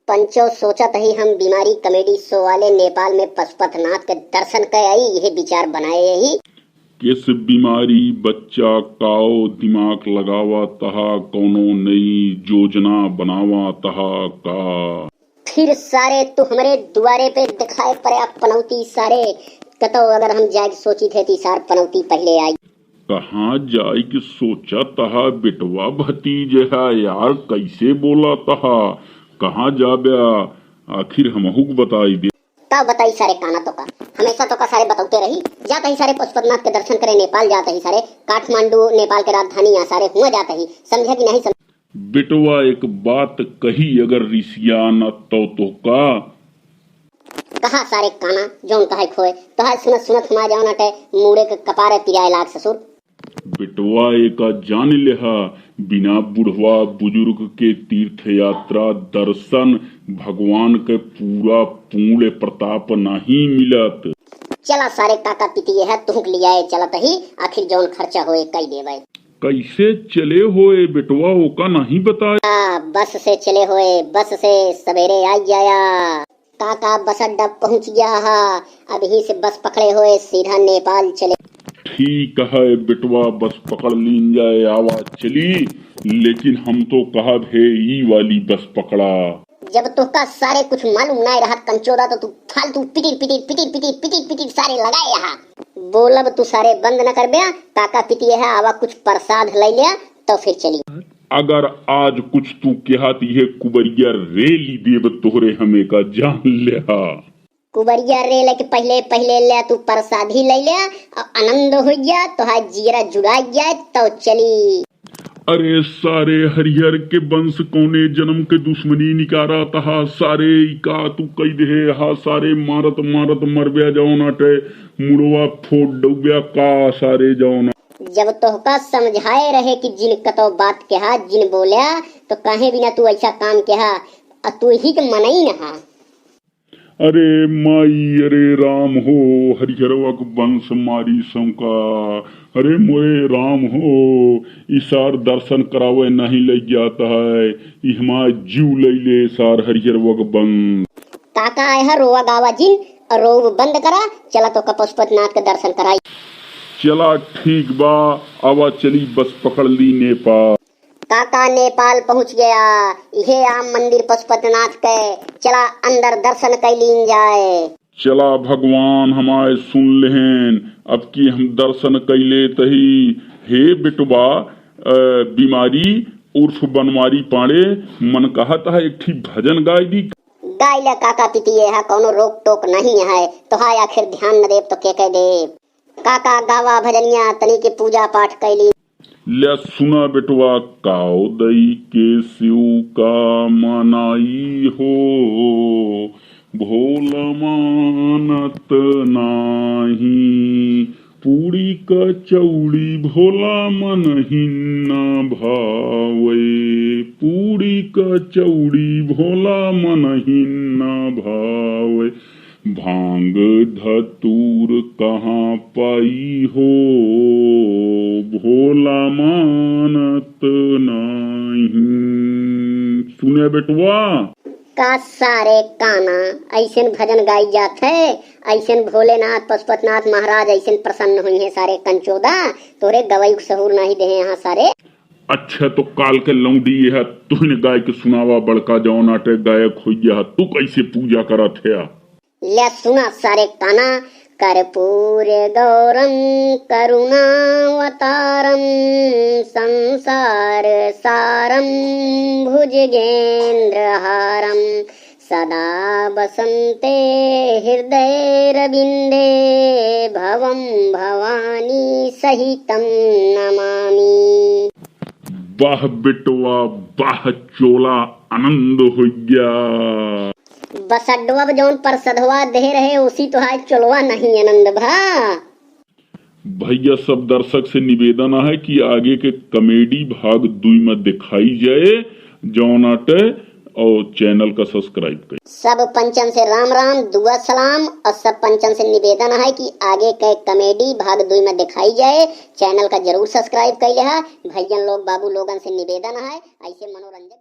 पंचो सोचत ही हम बीमारी कॉमेडी शो वाले नेपाल में पशुपतिनाथ के दर्शन कर आई, यह विचार बनाए यही। किस बीमारी बच्चा काओ दिमाग लगावा तहा कौनो नई योजना बनावा तहा का। फिर सारे तू हमारे दुआरे पे दिखाए पड़े पनौती सारे कतो अगर हम जाए सोची थे ती सार पनौती पहले आई। कहाँ जाए कि सोचा तहा बेटवा भतीज है यार, कैसे बोला तहा कहाँ जा ब्या, आखिर हमहू बताई दे। तब बताई सारे काना तो का हमेशा तो का सारे बताते रही, जाता ही सारे पशुपतिनाथ के दर्शन करे नेपाल जाता ही सारे, काठमांडू नेपाल के राजधानी यहाँ सारे हुआ जाता ही, समझा कि नहीं समझ। बेटवा एक बात कही अगर रिसिया न तो का कहा सारे काना जौन कहे खोए तो हाय सुनत सुनत हमारे जाओ नटे मुड़े के कपारे पिराए लाग ससुर। बेटवा एक जान लेहा बिना बुढ़वा बुजुर्ग के तीर्थ यात्रा दर्शन भगवान के पूरा पूर्ण प्रताप नहीं मिलत। चला सारे काका पितिए है तुहक लिया चलत ही, आखिर जौन खर्चा होए कई देवे। कैसे चले होए बेटवा ओका नहीं बताया। बस से चले होए, बस से सवेरे आ जाया काका, बस अड्डा पहुँच गया हा, अभी से बस पकड़े हुए सीधा नेपाल चले। ठीक है बेटवा बस पकड़ लीन जाए आवाज चली, लेकिन हम तो कहा भे ई वाली बस पकड़ा। जब तो का सारे कुछ मालूम नहीं रहा कंचोदा तो तू फालतू पिटी सारे लगाए यहाँ। बोलब तू सारे बंद न कर बया, काका पिटी है आवा कुछ प्रसाद ले लिया तो फिर चली। अगर आज कुछ तू कहत ये कुबरिया रेली देव तोहरे हमें का जान लिया। कुबरिया रेल के पहले ले तू प्रसादी ले लिया और आनंद हो गया तो हाथ जीरा जुड़ा जाए तो चली। अरे सारे हरिहर के वंश कौने जन्म के दुश्मनी निकारा तहा सारे का तू कई दे हा, सारे मारत मारत मरब्या जाओ नाटे मुड़वा फोड़ डुब्या का सारे जाओ ना। जब तोहका समझाए रहे कि जिन कतो बात कहा जिन बोलिया तो कहे बिना तू ऐसा काम कहा तू ही के मनई नहा। अरे माई अरे राम हो हरिहरवा वंश मारी संका, अरे मोरे राम हो इसार दर्शन करावे नहीं ले जाता है, हमारा जीव ले ले सार हरिहरवा वंश। काका आया रोवा गावा जिन और रोव बंद करा, चला तो पशुपतिनाथ के दर्शन कराई। चला ठीक बा आवा चली बस पकड़ ली नेपाल। काका नेपाल पहुँच गया, ये आम मंदिर पशुपतिनाथ के, चला अंदर दर्शन कैलीन जाए। चला भगवान हमारे सुन लेहन, अब की हम दर्शन कैले तही। हे बेटवा बीमारी उर्फ बनवारी पाड़े मन कहता है एक ठीक भजन गाय दी। गाय ला काका पितिए है, कोनो रोक टोक नहीं है तो हाय आखिर ध्यान न देव तो के कह दे। काका गावा भजनिया तनी के पूजा पाठ कैली। ले सुना बेटवा काओ दई के शिव का मनाई हो, भोल मानत नाही, पूरी कचौड़ी भोला मन हिन्ना भावे, पूरी कचौड़ी भोला मन हिन्ना भावे, भांग धतूर कहाँ पाई हो, भोला मानत नहीं। सुने बेटवा का सारे काना ऐसन भजन गाई जात है, ऐसन भोलेनाथ पशुपतिनाथ महाराज ऐसन प्रसन्न हुई है सारे कंचोदा, तोरे गवई सहूर नहीं दे यहाँ सारे। अच्छा तो काल के लौंडी है तुहने गाय के सुनावा बड़का जाओ नाटे गायक हो गया, तू कैसे पूजा करा थे। ले सुना सारे काना, कर्पूर गौरम करुणावतारम संसार सारम भुजगेंद्रहारम सदा बसंते हृदय रविंदे भवम भवानी सहितम नमामि। वाह बेटवा वाह, चोला आनंद हो गया। बस अड्डवा जौन प्रसदवा दे रहे उसी तो हाय चलवा नहीं आनंद भा। भैया सब दर्शक से निवेदन है कि आगे के कॉमेडी भाग 2 में दिखाई जाए जौनाटे और चैनल का सब्सक्राइब करें। सब पंचन से राम राम दुआ सलाम और सब पंचन से निवेदन है कि आगे के कॉमेडी भाग 2 में दिखाई जाए, चैनल का जरूर सब्सक्राइब कर लिया। भैया लोग बाबू लोगन से निवेदन है ऐसे मनोरंजक